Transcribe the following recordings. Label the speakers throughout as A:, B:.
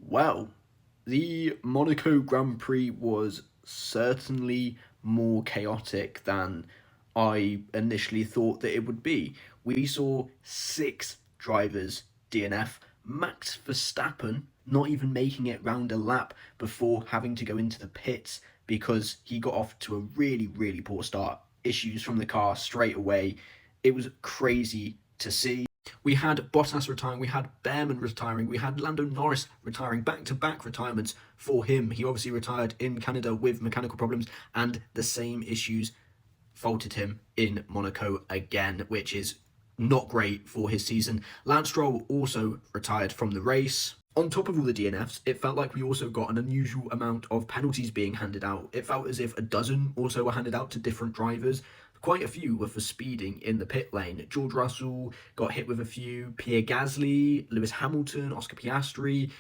A: Well, the Monaco Grand Prix was certainly more chaotic than I initially thought that it would be. We saw six drivers DNF, Max Verstappen not even making it round a lap before having to go into the pits because he got off to a really poor start. Issues from the car straight away. It was crazy to see. We had Bottas retiring, we had Behrman retiring, we had Lando Norris retiring, back-to-back retirements for him. He obviously retired in Canada with mechanical problems, and the same issues faulted him in Monaco again, which is not great for his season. Lance Stroll also retired from the race. On top of all the DNFs, it felt like we also got an unusual amount of penalties being handed out. It felt as if a dozen also were handed out to different drivers. Quite a few were for speeding in the pit lane. George Russell got hit with a few, Pierre Gasly, Lewis Hamilton, Oscar Piastri.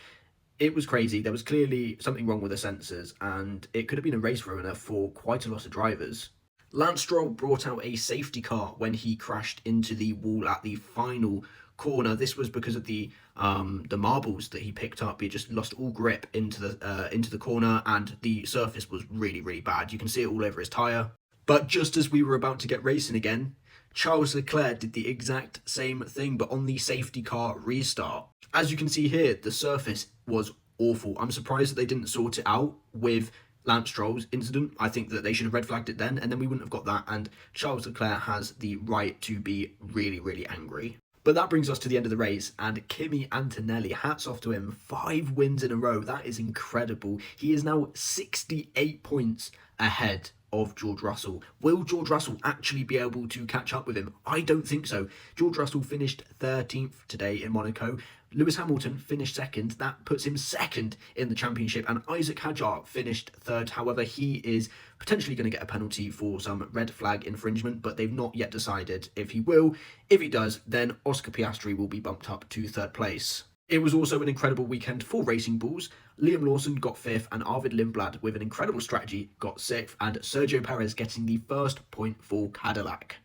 A: It was crazy. There was clearly something wrong with the sensors, and it could have been a race ruiner for quite a lot of drivers. Lance Stroll brought out a safety car when he crashed into the wall at the final corner. This was because of the marbles that he picked up. He just lost all grip into the corner, and the surface was really bad. You can see it all over his tyre. But just as we were about to get racing again, Charles Leclerc did the exact same thing, but on the safety car restart. As you can see here, the surface was awful. I'm surprised that they didn't sort it out with Lance Stroll's incident. I think that they should have red flagged it then, and then we wouldn't have got that, and Charles Leclerc has the right to be really angry. But that brings us to the end of the race, and Kimi Antonelli, hats off to him, 5 wins in a row. That is incredible. He is now 68 points ahead of George Russell. Will George Russell actually be able to catch up with him? I don't think so. George Russell finished 13th today in Monaco. Lewis Hamilton finished second. That puts him second in the championship. And Isaac Hadjar finished third. However, he is potentially going to get a penalty for some red flag infringement, but they've not yet decided if he will. If he does, then Oscar Piastri will be bumped up to third place. It was also an incredible weekend for Racing Bulls. Liam Lawson got 5th, and Arvid Lindblad, with an incredible strategy, got 6th, and Sergio Perez getting the first point for Cadillac.